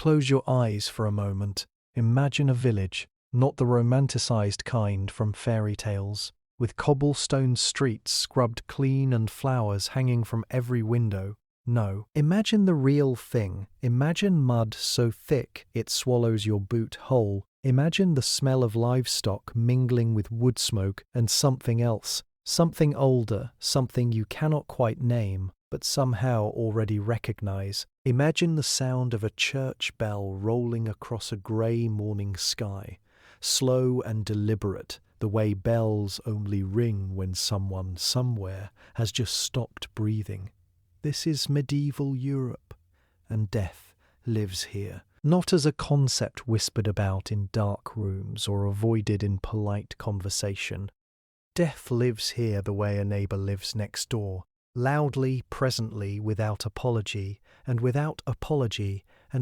Close your eyes for a moment. Imagine a village, not the romanticized kind from fairy tales, with cobblestone streets scrubbed clean and flowers hanging from every window. No, imagine the real thing. Imagine mud so thick it swallows your boot whole. Imagine the smell of livestock mingling with wood smoke and something else, something older, something you cannot quite name, but somehow already recognize. Imagine the sound of a church bell rolling across a grey morning sky, slow and deliberate, the way bells only ring when someone somewhere has just stopped breathing. This is medieval Europe, and death lives here, not as a concept whispered about in dark rooms or avoided in polite conversation. Death lives here the way a neighbour lives next door, loudly, presently, without apology, and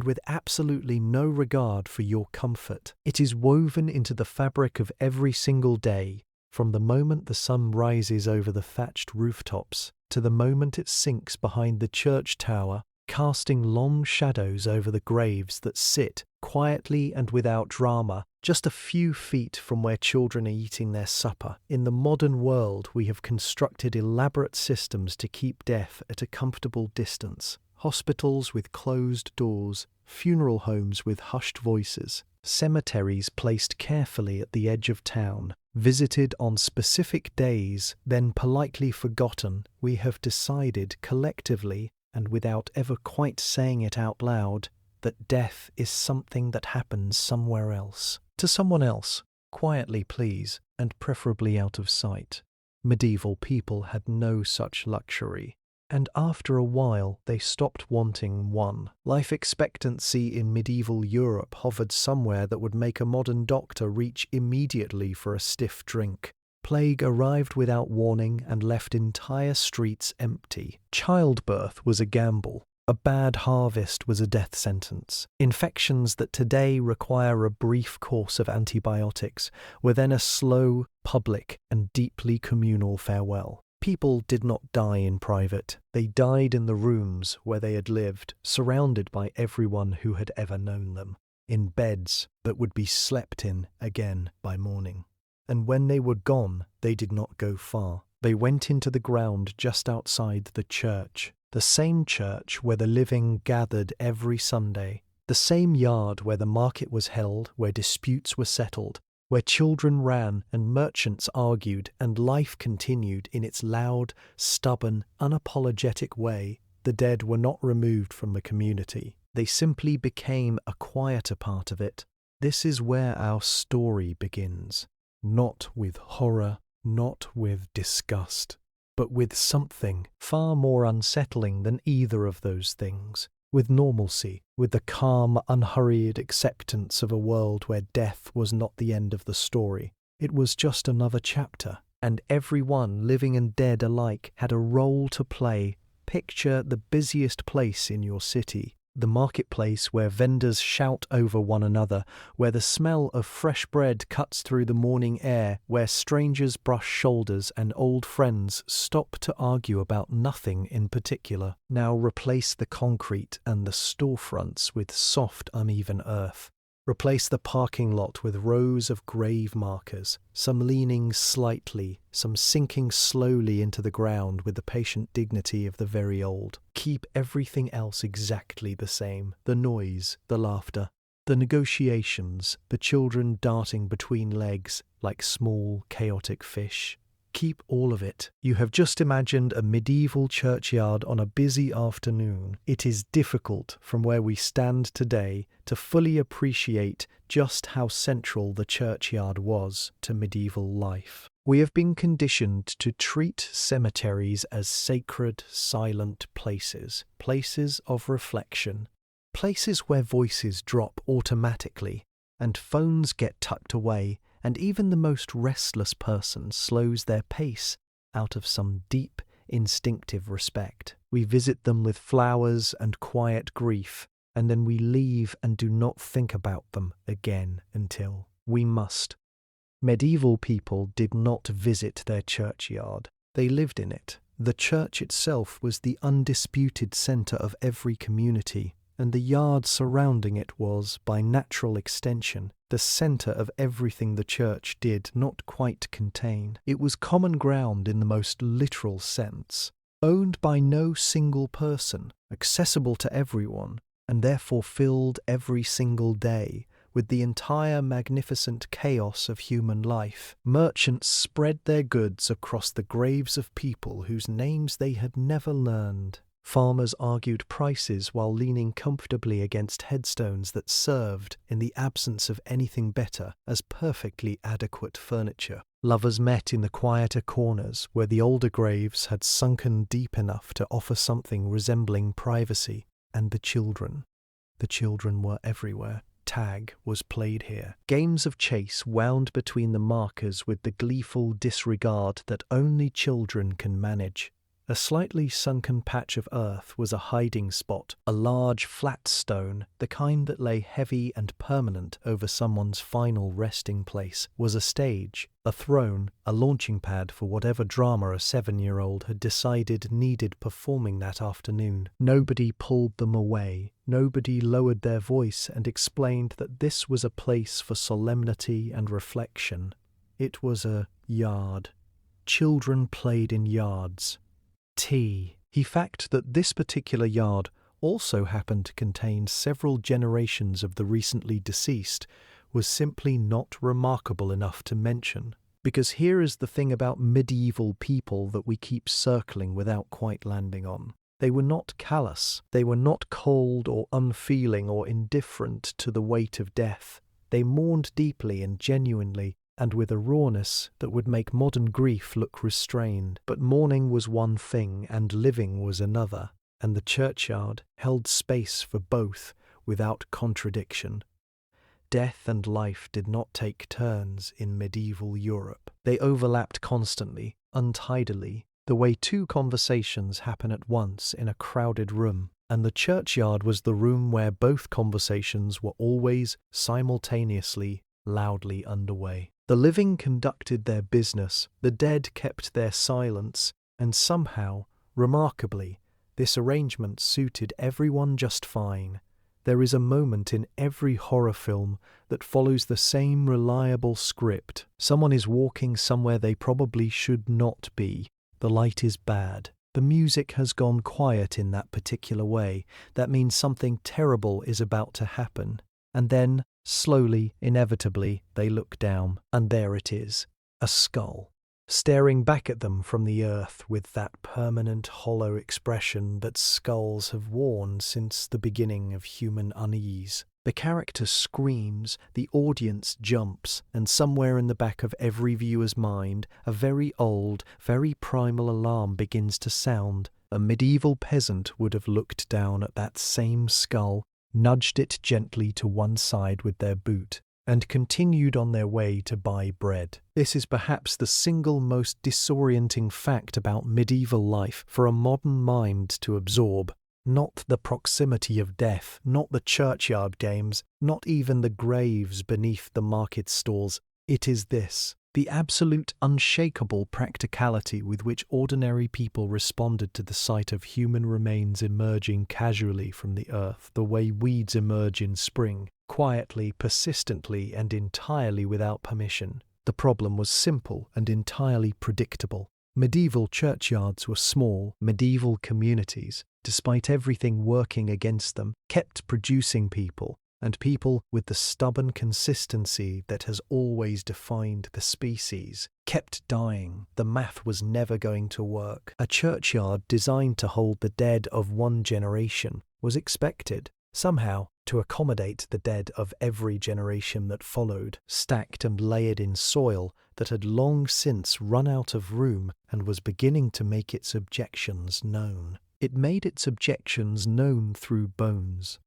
with absolutely no regard for your comfort. It is woven into the fabric of every single day, from the moment the sun rises over the thatched rooftops to the moment it sinks behind the church tower, casting long shadows over the graves that sit, quietly and without drama, just a few feet from where children are eating their supper. In the modern world, we have constructed elaborate systems to keep death at a comfortable distance. Hospitals with closed doors, funeral homes with hushed voices, cemeteries placed carefully at the edge of town, visited on specific days, then politely forgotten. We have decided collectively, and without ever quite saying it out loud, that death is something that happens somewhere else. To someone else, quietly please, and preferably out of sight. Medieval people had no such luxury, and after a while they stopped wanting one. Life expectancy in medieval Europe hovered somewhere that would make a modern doctor reach immediately for a stiff drink. Plague arrived without warning and left entire streets empty. Childbirth was a gamble. A bad harvest was a death sentence. Infections that today require a brief course of antibiotics were then a slow, public, and deeply communal farewell. People did not die in private. They died in the rooms where they had lived, surrounded by everyone who had ever known them, in beds that would be slept in again by morning. And when they were gone, they did not go far. They went into the ground just outside the church, the same church where the living gathered every Sunday, the same yard where the market was held, where disputes were settled, where children ran and merchants argued, and life continued in its loud, stubborn, unapologetic way. The dead were not removed from the community. They simply became a quieter part of it. This is where our story begins. Not with horror, not with disgust, but with something far more unsettling than either of those things. With normalcy, with the calm, unhurried acceptance of a world where death was not the end of the story. It was just another chapter, and everyone, living and dead alike, had a role to play. Picture the busiest place in your city, the marketplace where vendors shout over one another, where the smell of fresh bread cuts through the morning air, where strangers brush shoulders and old friends stop to argue about nothing in particular. Now replace the concrete and the storefronts with soft, uneven earth. Replace the parking lot with rows of grave markers, some leaning slightly, some sinking slowly into the ground with the patient dignity of the very old. Keep everything else exactly the same: the noise, the laughter, the negotiations, the children darting between legs like small, chaotic fish. Keep all of it. You have just imagined a medieval churchyard on a busy afternoon. It is difficult, from where we stand today, to fully appreciate just how central the churchyard was to medieval life. We have been conditioned to treat cemeteries as sacred, silent places, places of reflection, places where voices drop automatically and phones get tucked away, and even the most restless person slows their pace out of some deep, instinctive respect. We visit them with flowers and quiet grief, and then we leave and do not think about them again until we must. Medieval people did not visit their churchyard. They lived in it. The church itself was the undisputed centre of every community, and the yard surrounding it was, by natural extension, the centre of everything the church did not quite contain. It was common ground in the most literal sense, owned by no single person, accessible to everyone, and therefore filled every single day with the entire magnificent chaos of human life. Merchants spread their goods across the graves of people whose names they had never learned. Farmers argued prices while leaning comfortably against headstones that served, in the absence of anything better, as perfectly adequate furniture. Lovers met in the quieter corners where the older graves had sunken deep enough to offer something resembling privacy. And the children were everywhere. Tag was played here. Games of chase wound between the markers with the gleeful disregard that only children can manage. A slightly sunken patch of earth was a hiding spot, a large flat stone, the kind that lay heavy and permanent over someone's final resting place, was a stage, a throne, a launching pad for whatever drama a 7-year-old had decided needed performing that afternoon. Nobody pulled them away. Nobody lowered their voice and explained that this was a place for solemnity and reflection. It was a yard. Children played in yards. The fact that this particular yard also happened to contain several generations of the recently deceased was simply not remarkable enough to mention. Because here is the thing about medieval people that we keep circling without quite landing on. They were not callous. They were not cold or unfeeling or indifferent to the weight of death. They mourned deeply and genuinely, and with a rawness that would make modern grief look restrained. But mourning was one thing and living was another, and the churchyard held space for both without contradiction. Death and life did not take turns in medieval Europe. They overlapped constantly, untidily, the way two conversations happen at once in a crowded room, and the churchyard was the room where both conversations were always simultaneously, loudly underway. The living conducted their business, the dead kept their silence, and somehow, remarkably, this arrangement suited everyone just fine. There is a moment in every horror film that follows the same reliable script. Someone is walking somewhere they probably should not be. The light is bad. The music has gone quiet in that particular way. That means something terrible is about to happen. And then, slowly, inevitably, they look down, and there it is, a skull, staring back at them from the earth with that permanent hollow expression that skulls have worn since the beginning of human unease. The character screams, the audience jumps, and somewhere in the back of every viewer's mind, a very old, very primal alarm begins to sound. A medieval peasant would have looked down at that same skull, nudged it gently to one side with their boot, and continued on their way to buy bread. This is perhaps the single most disorienting fact about medieval life for a modern mind to absorb. Not the proximity of death, not the churchyard games, not even the graves beneath the market stalls. It is this, the absolute unshakable practicality with which ordinary people responded to the sight of human remains emerging casually from the earth, the way weeds emerge in spring, quietly, persistently, and entirely without permission. The problem was simple and entirely predictable. Medieval churchyards were small, medieval communities, despite everything working against them, kept producing people, and people with the stubborn consistency that has always defined the species, kept dying. The math was never going to work. A churchyard designed to hold the dead of one generation was expected, somehow, to accommodate the dead of every generation that followed, stacked and layered in soil that had long since run out of room and was beginning to make its objections known. It made its objections known through bones.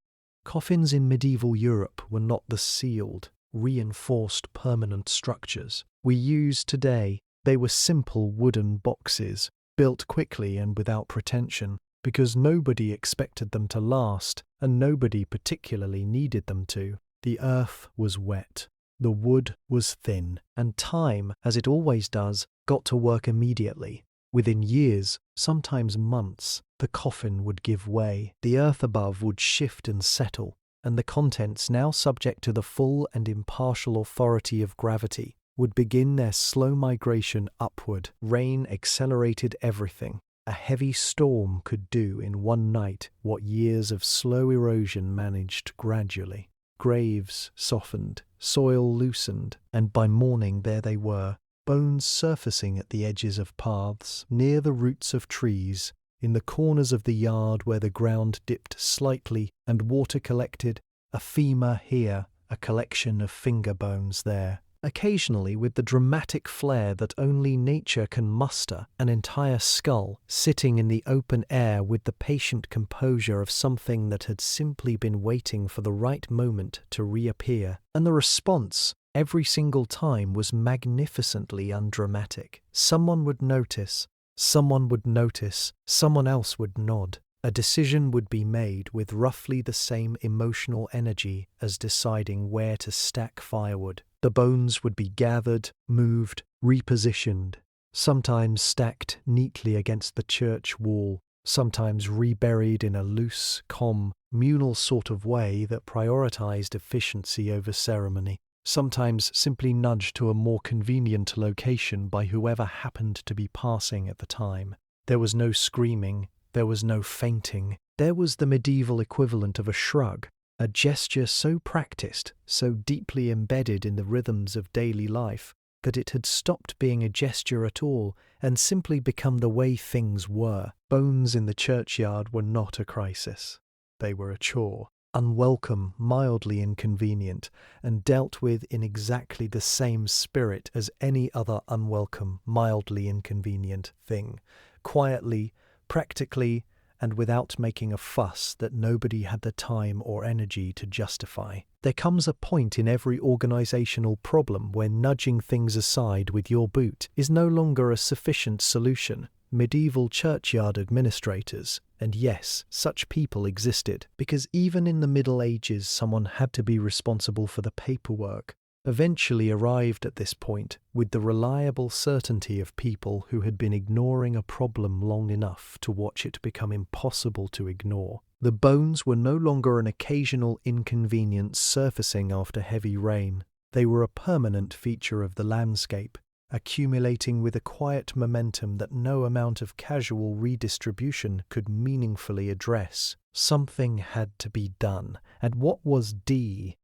Coffins in medieval Europe were not the sealed, reinforced permanent structures we use today. They were simple wooden boxes, built quickly and without pretension, because nobody expected them to last, and nobody particularly needed them to. The earth was wet. The wood was thin, and time, as it always does, got to work immediately. Within years, sometimes months, the coffin would give way, the earth above would shift and settle, and the contents, now subject to the full and impartial authority of gravity, would begin their slow migration upward. Rain accelerated everything. A heavy storm could do in one night what years of slow erosion managed gradually. Graves softened, soil loosened, and by morning there they were, bones surfacing at the edges of paths, near the roots of trees, in the corners of the yard where the ground dipped slightly and water collected, a femur here, a collection of finger bones there. Occasionally, with the dramatic flair that only nature can muster, an entire skull sitting in the open air with the patient composure of something that had simply been waiting for the right moment to reappear. And the response, every single time, was magnificently undramatic. Someone would notice, someone else would nod. A decision would be made with roughly the same emotional energy as deciding where to stack firewood. The bones would be gathered, moved, repositioned, sometimes stacked neatly against the church wall, sometimes reburied in a loose, communal sort of way that prioritized efficiency over ceremony, sometimes simply nudged to a more convenient location by whoever happened to be passing at the time. There was no screaming, there was no fainting. There was the medieval equivalent of a shrug, a gesture so practiced, so deeply embedded in the rhythms of daily life, that it had stopped being a gesture at all and simply become the way things were. Bones in the churchyard were not a crisis. They were a chore, unwelcome, mildly inconvenient, and dealt with in exactly the same spirit as any other unwelcome, mildly inconvenient thing, quietly, practically, and without making a fuss that nobody had the time or energy to justify. There comes a point in every organizational problem where nudging things aside with your boot is no longer a sufficient solution. Medieval churchyard administrators, and yes, such people existed, because even in the Middle Ages someone had to be responsible for the paperwork, eventually arrived at this point with the reliable certainty of people who had been ignoring a problem long enough to watch it become impossible to ignore. The bones were no longer an occasional inconvenience surfacing after heavy rain. They were a permanent feature of the landscape, accumulating with a quiet momentum that no amount of casual redistribution could meaningfully address. Something had to be done, and what was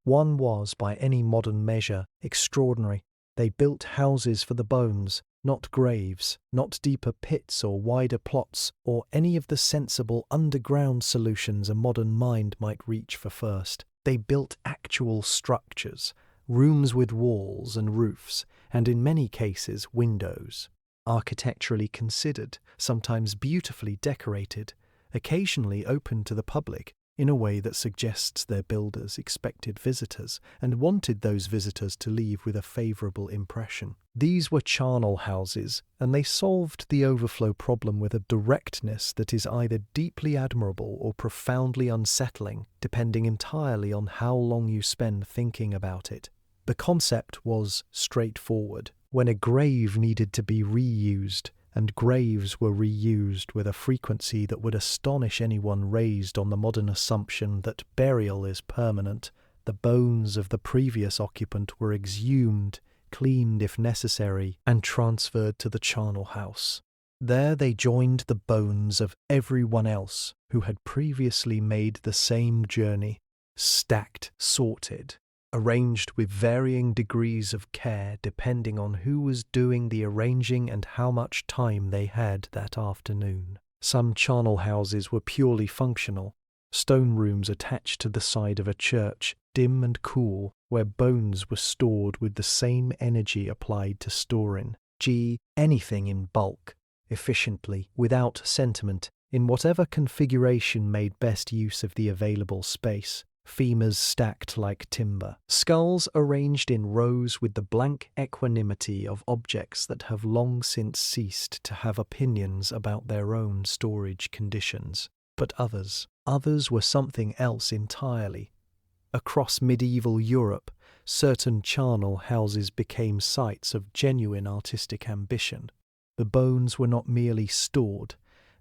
one was, by any modern measure, extraordinary. They built houses for the bones, not graves, not deeper pits or wider plots, or any of the sensible underground solutions a modern mind might reach for first. They built actual structures, rooms with walls and roofs, and in many cases windows, architecturally considered, sometimes beautifully decorated, occasionally open to the public in a way that suggests their builders expected visitors and wanted those visitors to leave with a favourable impression. These were charnel houses, and they solved the overflow problem with a directness that is either deeply admirable or profoundly unsettling, depending entirely on how long you spend thinking about it. The concept was straightforward. When a grave needed to be reused, and graves were reused with a frequency that would astonish anyone raised on the modern assumption that burial is permanent, the bones of the previous occupant were exhumed, cleaned if necessary, and transferred to the charnel house. There they joined the bones of everyone else who had previously made the same journey, stacked, sorted, arranged with varying degrees of care depending on who was doing the arranging and how much time they had that afternoon. Some charnel houses were purely functional, stone rooms attached to the side of a church, dim and cool, where bones were stored with the same energy applied to storing anything in bulk, efficiently, without sentiment, in whatever configuration made best use of the available space. Femurs stacked like timber, skulls arranged in rows with the blank equanimity of objects that have long since ceased to have opinions about their own storage conditions. But others were something else entirely. Across medieval Europe, certain charnel houses became sites of genuine artistic ambition. The bones were not merely stored.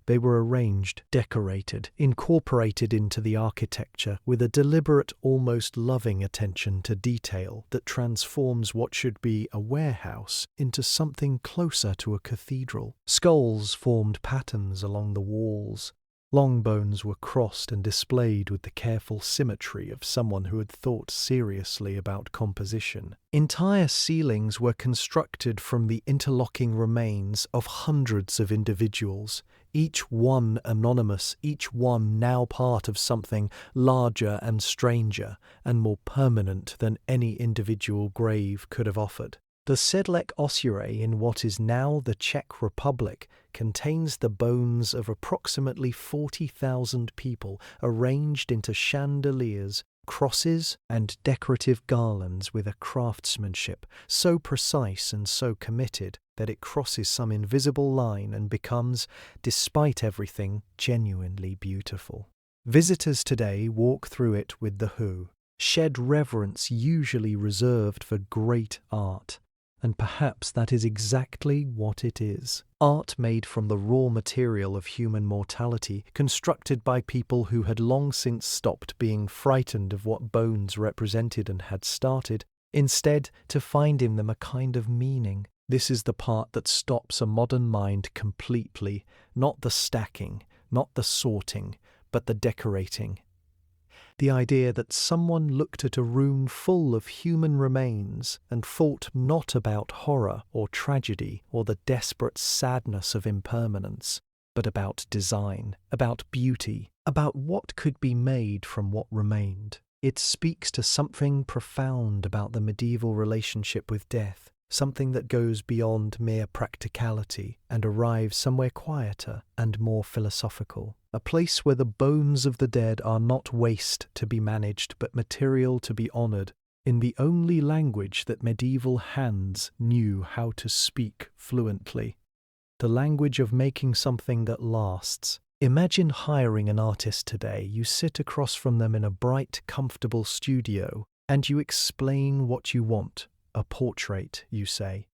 They were arranged, decorated, incorporated into the architecture with a deliberate, almost loving attention to detail that transforms what should be a warehouse into something closer to a cathedral. Skulls formed patterns along the walls. Long bones were crossed and displayed with the careful symmetry of someone who had thought seriously about composition. Entire ceilings were constructed from the interlocking remains of hundreds of individuals, each one anonymous, each one now part of something larger and stranger and more permanent than any individual grave could have offered. The Sedlec ossuary in what is now the Czech Republic contains the bones of approximately 40,000 people arranged into chandeliers, crosses, and decorative garlands with a craftsmanship so precise and so committed that it crosses some invisible line and becomes, despite everything, genuinely beautiful. Visitors today walk through it with the who, shed reverence usually reserved for great art. And perhaps that is exactly what it is. Art made from the raw material of human mortality, constructed by people who had long since stopped being frightened of what bones represented and had started, instead to find in them a kind of meaning. This is the part that stops a modern mind completely, not the stacking, not the sorting, but the decorating. The idea that someone looked at a room full of human remains and thought not about horror or tragedy or the desperate sadness of impermanence, but about design, about beauty, about what could be made from what remained. It speaks to something profound about the medieval relationship with death, something that goes beyond mere practicality and arrives somewhere quieter and more philosophical. A place where the bones of the dead are not waste to be managed but material to be honoured, in the only language that medieval hands knew how to speak fluently. The language of making something that lasts. Imagine hiring an artist today. You sit across from them in a bright, comfortable studio, and you explain what you want. A portrait, you say.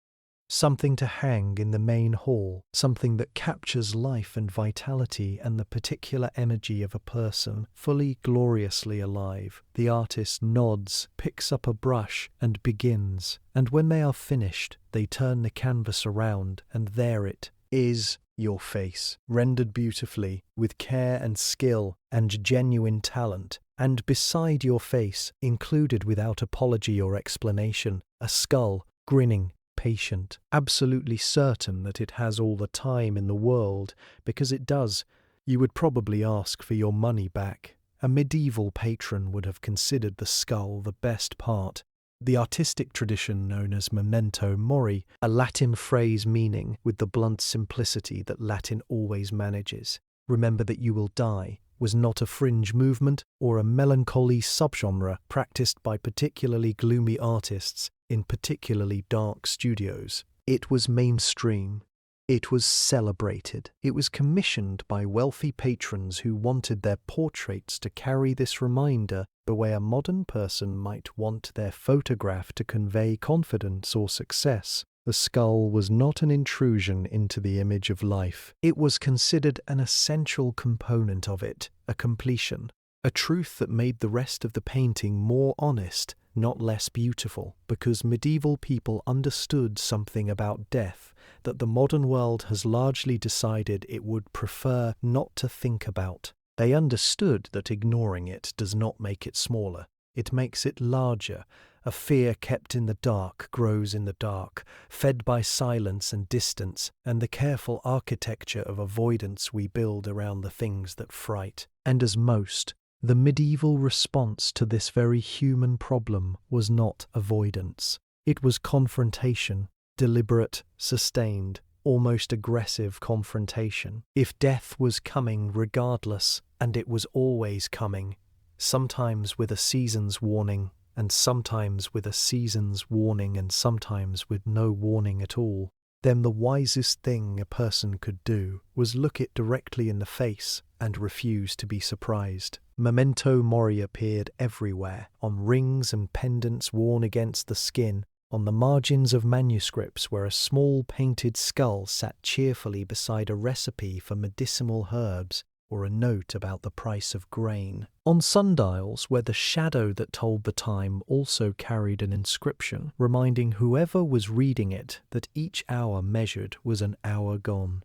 Something to hang in the main hall, something that captures life and vitality and the particular energy of a person, fully gloriously alive. The artist nods, picks up a brush, and begins. And when they are finished, they turn the canvas around, and there it is, your face, rendered beautifully, with care and skill and genuine talent. And beside your face, included without apology or explanation, a skull, grinning, patient, absolutely certain that it has all the time in the world, because it does. You would probably ask for your money back. A medieval patron would have considered the skull the best part. The artistic tradition known as Memento mori, a Latin phrase meaning, with the blunt simplicity that Latin always manages, remember that you will die, was not a fringe movement or a melancholy subgenre practiced by particularly gloomy artists in particularly dark studios. It was mainstream. It was celebrated. It was commissioned by wealthy patrons who wanted their portraits to carry this reminder the way a modern person might want their photograph to convey confidence or success. The skull was not an intrusion into the image of life. It was considered an essential component of it, a completion, a truth that made the rest of the painting more honest, not less beautiful, because medieval people understood something about death that the modern world has largely decided it would prefer not to think about. They understood that ignoring it does not make it smaller, it makes it larger. A fear kept in the dark grows in the dark, fed by silence and distance, and the careful architecture of avoidance we build around the things that fright. And as most, the medieval response to this very human problem was not avoidance. It was confrontation, deliberate, sustained, almost aggressive confrontation. If death was coming regardless, and it was always coming, sometimes with a season's warning, and sometimes with a season's warning, and sometimes with no warning at all, then the wisest thing a person could do was look it directly in the face and refuse to be surprised. Memento mori appeared everywhere, on rings and pendants worn against the skin, on the margins of manuscripts where a small painted skull sat cheerfully beside a recipe for medicinal herbs or a note about the price of grain. On sundials where the shadow that told the time also carried an inscription, reminding whoever was reading it that each hour measured was an hour gone.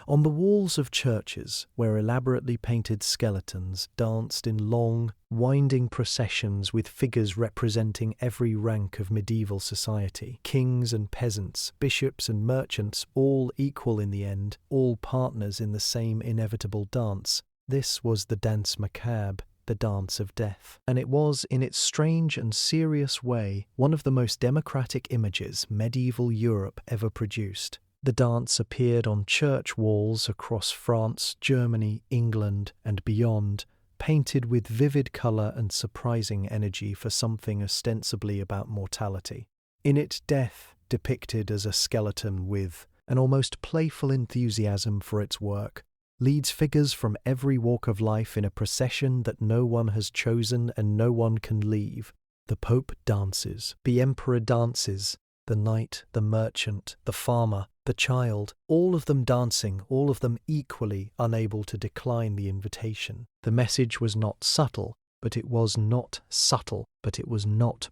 On the walls of churches, where elaborately painted skeletons danced in long, winding processions with figures representing every rank of medieval society, kings and peasants, bishops and merchants, all equal in the end, all partners in the same inevitable dance. This was the danse macabre, the dance of death. And it was, in its strange and serious way, one of the most democratic images medieval Europe ever produced. The dance appeared on church walls across France, Germany, England, and beyond, painted with vivid colour and surprising energy for something ostensibly about mortality. In it, death, depicted as a skeleton with an almost playful enthusiasm for its work, leads figures from every walk of life in a procession that no one has chosen and no one can leave. The Pope dances, the Emperor dances, the knight, the merchant, the farmer, the child, all of them dancing, all of them equally unable to decline the invitation. The message was not subtle, but it was not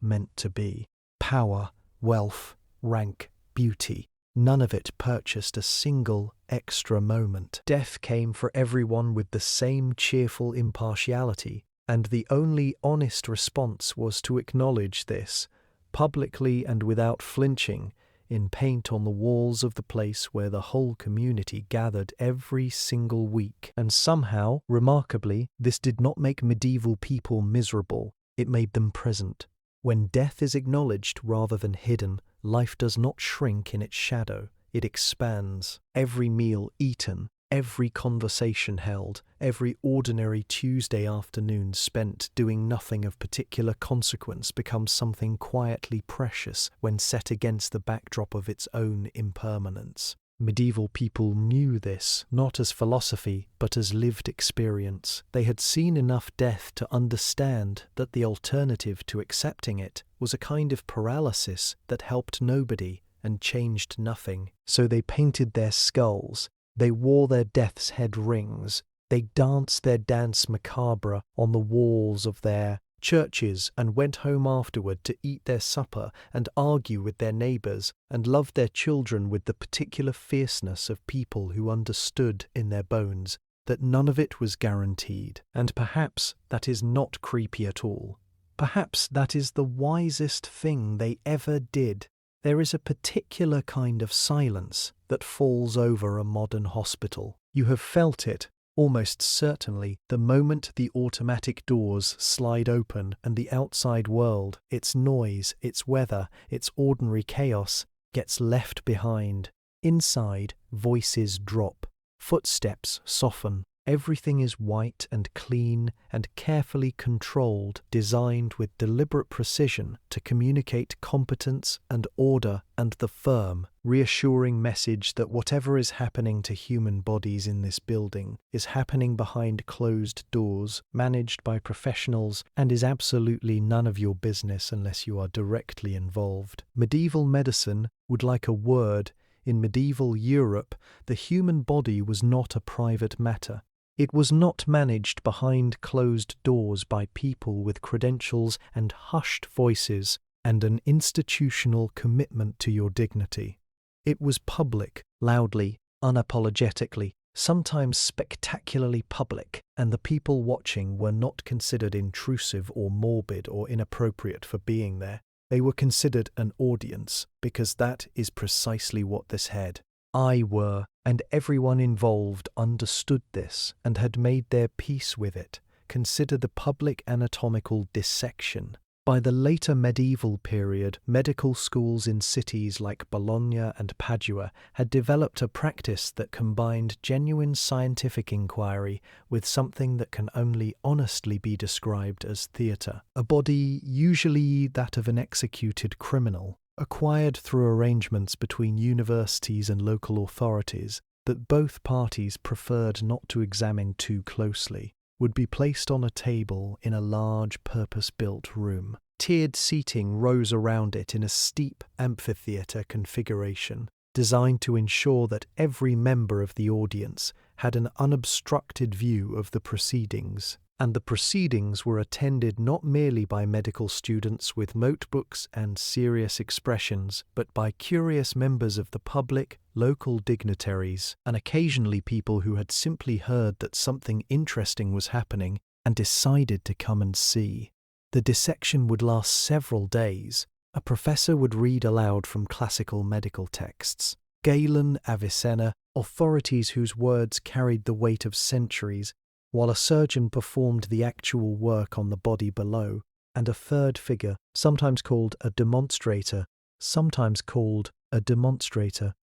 meant to be. Power, wealth, rank, beauty, none of it purchased a single extra moment. Death came for everyone with the same cheerful impartiality, and the only honest response was to acknowledge this, publicly and without flinching, in paint on the walls of the place where the whole community gathered every single week. And somehow, remarkably, this did not make medieval people miserable, it made them present. When death is acknowledged rather than hidden, life does not shrink in its shadow, it expands. Every meal eaten, every conversation held, every ordinary Tuesday afternoon spent doing nothing of particular consequence becomes something quietly precious when set against the backdrop of its own impermanence. Medieval people knew this, not as philosophy, but as lived experience. They had seen enough death to understand that the alternative to accepting it was a kind of paralysis that helped nobody and changed nothing. So they painted their skulls, they wore their death's head rings, they danced their danse macabre on the walls of their churches and went home afterward to eat their supper and argue with their neighbours and loved their children with the particular fierceness of people who understood in their bones that none of it was guaranteed. And perhaps that is not creepy at all. Perhaps that is the wisest thing they ever did. There is a particular kind of silence that falls over a modern hospital. You have felt it, almost certainly, the moment the automatic doors slide open and the outside world, its noise, its weather, its ordinary chaos, gets left behind. Inside, voices drop, footsteps soften. Everything is white and clean and carefully controlled, designed with deliberate precision to communicate competence and order and the firm, reassuring message that whatever is happening to human bodies in this building is happening behind closed doors, managed by professionals, and is absolutely none of your business unless you are directly involved. Medieval medicine would like a word. In medieval Europe, the human body was not a private matter. It was not managed behind closed doors by people with credentials and hushed voices and an institutional commitment to your dignity. It was public, loudly, unapologetically, sometimes spectacularly public, and the people watching were not considered intrusive or morbid or inappropriate for being there. They were considered an audience, because that is precisely what this had. I were, and everyone involved understood this and had made their peace with it. Consider the public anatomical dissection. By the later medieval period, medical schools in cities like Bologna and Padua had developed a practice that combined genuine scientific inquiry with something that can only honestly be described as theatre. A body, usually that of an executed criminal, acquired through arrangements between universities and local authorities that both parties preferred not to examine too closely, would be placed on a table in a large purpose-built room. Tiered seating rose around it in a steep amphitheatre configuration, designed to ensure that every member of the audience had an unobstructed view of the proceedings. And the proceedings were attended not merely by medical students with notebooks and serious expressions, but by curious members of the public, local dignitaries, and occasionally people who had simply heard that something interesting was happening and decided to come and see. The dissection would last several days. A professor would read aloud from classical medical texts. Galen, Avicenna, authorities whose words carried the weight of centuries, while a surgeon performed the actual work on the body below, and a third figure, sometimes called a demonstrator,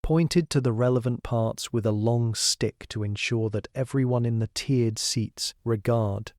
pointed to the relevant parts with a long stick to ensure that everyone in the tiered seats, regardless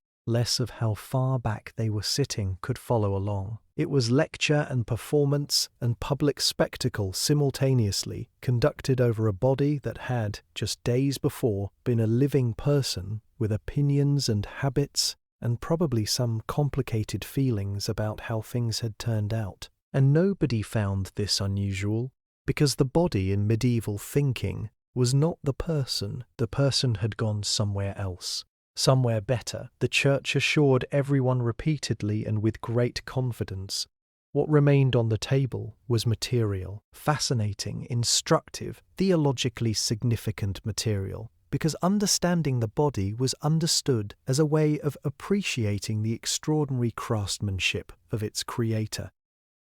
of how far back they were sitting, could follow along. It was lecture and performance and public spectacle simultaneously, conducted over a body that had, just days before, been a living person with opinions and habits and probably some complicated feelings about how things had turned out. And nobody found this unusual, because the body in medieval thinking was not the person. The person had gone somewhere else. Somewhere better, the church assured everyone repeatedly and with great confidence. What remained on the table was material, fascinating, instructive, theologically significant material, because understanding the body was understood as a way of appreciating the extraordinary craftsmanship of its creator.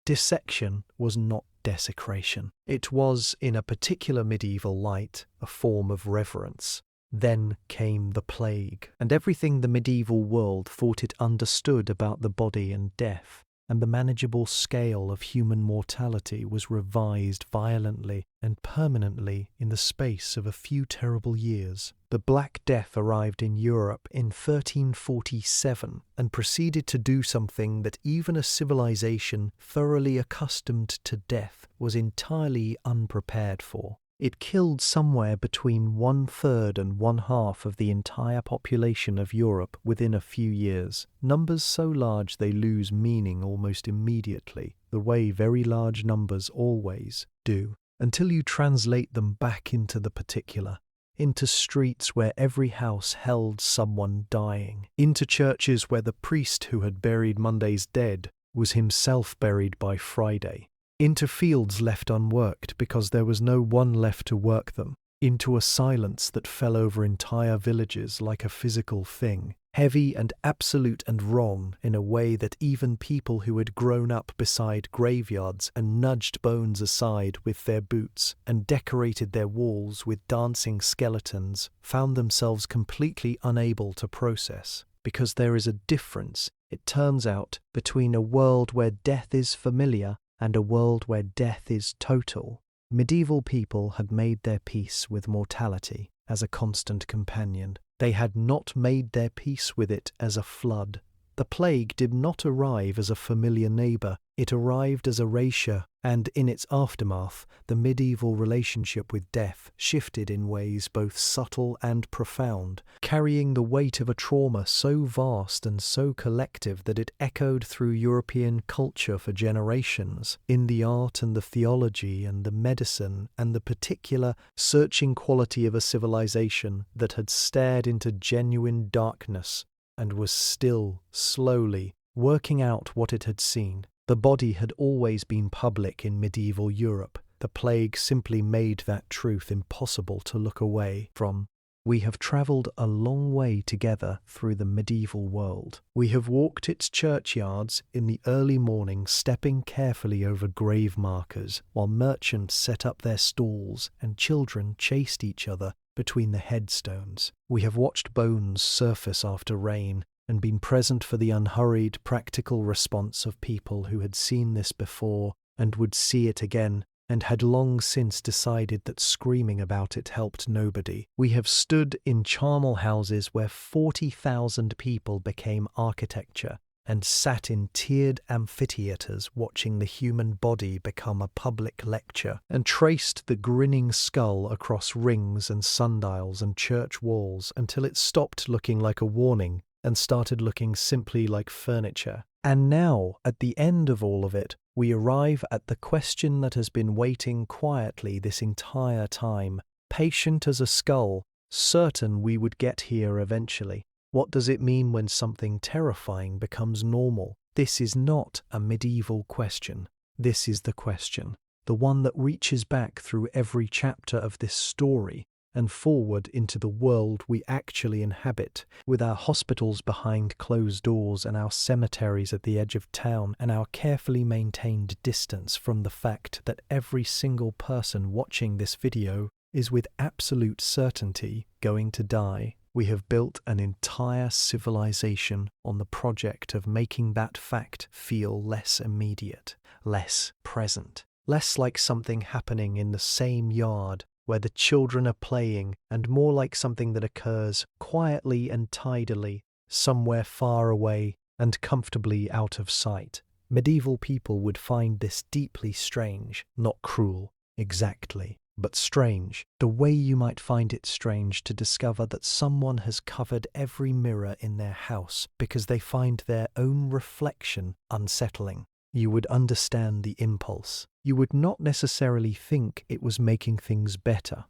Dissection was not desecration. It was, in a particular medieval light, a form of reverence. Then came the plague, and everything the medieval world thought it understood about the body and death, and the manageable scale of human mortality was revised violently and permanently in the space of a few terrible years. The Black Death arrived in Europe in 1347 and proceeded to do something that even a civilization thoroughly accustomed to death was entirely unprepared for. It killed somewhere between 1/3 and 1/2 of the entire population of Europe within a few years, numbers so large they lose meaning almost immediately, the way very large numbers always do, until you translate them back into the particular, into streets where every house held someone dying, into churches where the priest who had buried Monday's dead was himself buried by Friday, into fields left unworked because there was no one left to work them, into a silence that fell over entire villages like a physical thing, heavy and absolute and wrong in a way that even people who had grown up beside graveyards and nudged bones aside with their boots and decorated their walls with dancing skeletons found themselves completely unable to process. Because there is a difference, it turns out, between a world where death is familiar and a world where death is total. Medieval people had made their peace with mortality as a constant companion. They had not made their peace with it as a flood. The plague did not arrive as a familiar neighbour, it arrived as a erasure, and in its aftermath, the medieval relationship with death shifted in ways both subtle and profound, carrying the weight of a trauma so vast and so collective that it echoed through European culture for generations, in the art and the theology and the medicine and the particular searching quality of a civilization that had stared into genuine darkness and was still, slowly, working out what it had seen. The body had always been public in medieval Europe. The plague simply made that truth impossible to look away from. We have travelled a long way together through the medieval world. We have walked its churchyards in the early morning, stepping carefully over grave markers, while merchants set up their stalls and children chased each other between the headstones. We have watched bones surface after rain and been present for the unhurried, practical response of people who had seen this before and would see it again, and had long since decided that screaming about it helped nobody. We have stood in charnel houses where 40,000 people became architecture, and sat in tiered amphitheatres watching the human body become a public lecture, and traced the grinning skull across rings and sundials and church walls until it stopped looking like a warning and started looking simply like furniture. And now, at the end of all of it, we arrive at the question that has been waiting quietly this entire time, patient as a skull, certain we would get here eventually. What does it mean when something terrifying becomes normal? This is not a medieval question. This is the question, the one that reaches back through every chapter of this story and forward into the world we actually inhabit, with our hospitals behind closed doors and our cemeteries at the edge of town and our carefully maintained distance from the fact that every single person watching this video is with absolute certainty going to die. We have built an entire civilization on the project of making that fact feel less immediate, less present, less like something happening in the same yard where the children are playing, and more like something that occurs quietly and tidily, somewhere far away and comfortably out of sight. Medieval people would find this deeply strange, not cruel, exactly, but strange, the way you might find it strange to discover that someone has covered every mirror in their house because they find their own reflection unsettling. You would understand the impulse. You would not necessarily think it was making things better.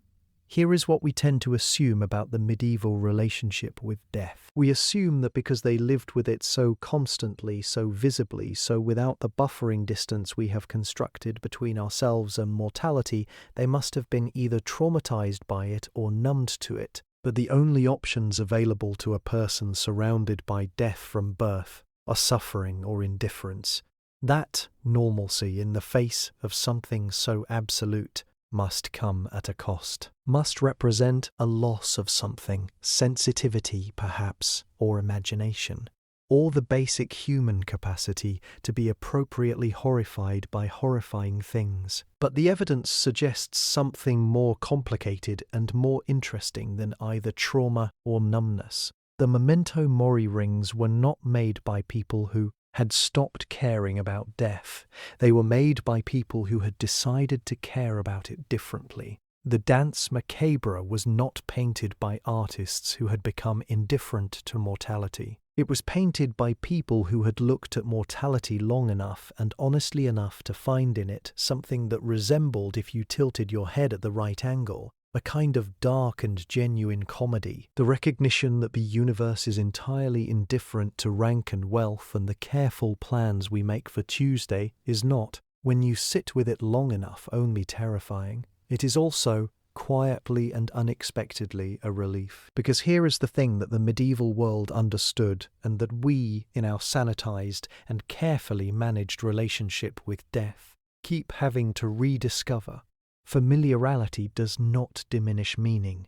Here is what we tend to assume about the medieval relationship with death. We assume that because they lived with it so constantly, so visibly, so without the buffering distance we have constructed between ourselves and mortality, they must have been either traumatized by it or numbed to it. But the only options available to a person surrounded by death from birth are suffering or indifference. That normalcy in the face of something so absolute must come at a cost, must represent a loss of something, sensitivity perhaps, or imagination, or the basic human capacity to be appropriately horrified by horrifying things. But the evidence suggests something more complicated and more interesting than either trauma or numbness. The Memento Mori rings were not made by people who had stopped caring about death. They were made by people who had decided to care about it differently. The dance macabre was not painted by artists who had become indifferent to mortality. It was painted by people who had looked at mortality long enough and honestly enough to find in it something that resembled, if you tilted your head at the right angle, a kind of dark and genuine comedy, the recognition that the universe is entirely indifferent to rank and wealth, and the careful plans we make for Tuesday is not, when you sit with it long enough, only terrifying. It is also, quietly and unexpectedly, a relief. Because here is the thing that the medieval world understood, and that we, in our sanitized and carefully managed relationship with death, keep having to rediscover. Familiarity does not diminish meaning,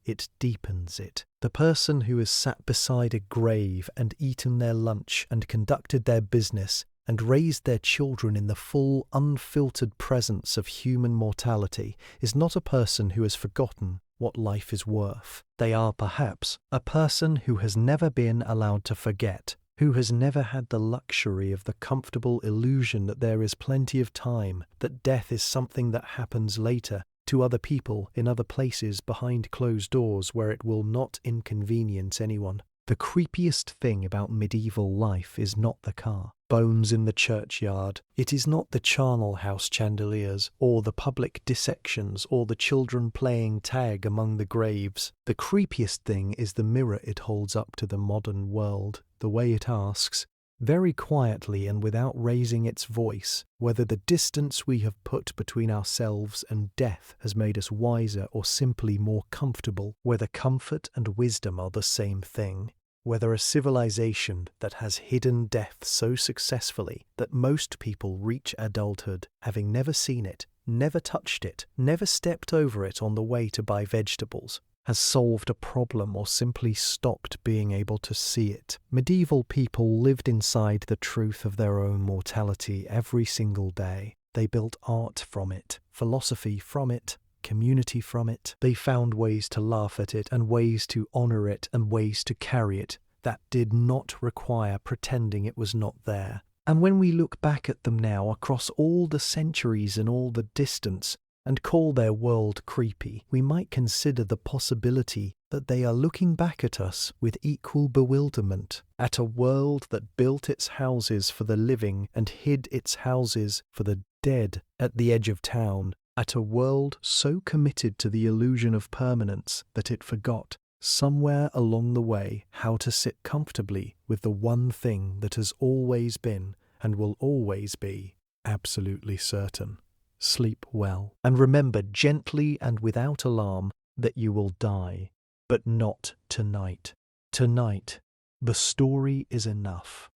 it deepens it. The person who has sat beside a grave and eaten their lunch and conducted their business and raised their children in the full, unfiltered presence of human mortality is not a person who has forgotten what life is worth. They are perhaps a person who has never been allowed to forget, who has never had the luxury of the comfortable illusion that there is plenty of time, that death is something that happens later, to other people in other places behind closed doors where it will not inconvenience anyone. The creepiest thing about medieval life is not the car, bones in the churchyard. It is not the charnel house chandeliers, or the public dissections, or the children playing tag among the graves. The creepiest thing is the mirror it holds up to the modern world, the way it asks, very quietly and without raising its voice, whether the distance we have put between ourselves and death has made us wiser or simply more comfortable, whether comfort and wisdom are the same thing, whether a civilization that has hidden death so successfully that most people reach adulthood having never seen it, never touched it, never stepped over it on the way to buy vegetables, has solved a problem or simply stopped being able to see it. Medieval people lived inside the truth of their own mortality every single day. They built art from it, philosophy from it, community from it. They found ways to laugh at it and ways to honor it and ways to carry it that did not require pretending it was not there. And when we look back at them now across all the centuries and all the distance, and call their world creepy, we might consider the possibility that they are looking back at us with equal bewilderment, at a world that built its houses for the living and hid its houses for the dead at the edge of town, at a world so committed to the illusion of permanence that it forgot, somewhere along the way, how to sit comfortably with the one thing that has always been and will always be absolutely certain. Sleep well, and remember gently and without alarm that you will die, but not tonight. Tonight, the story is enough.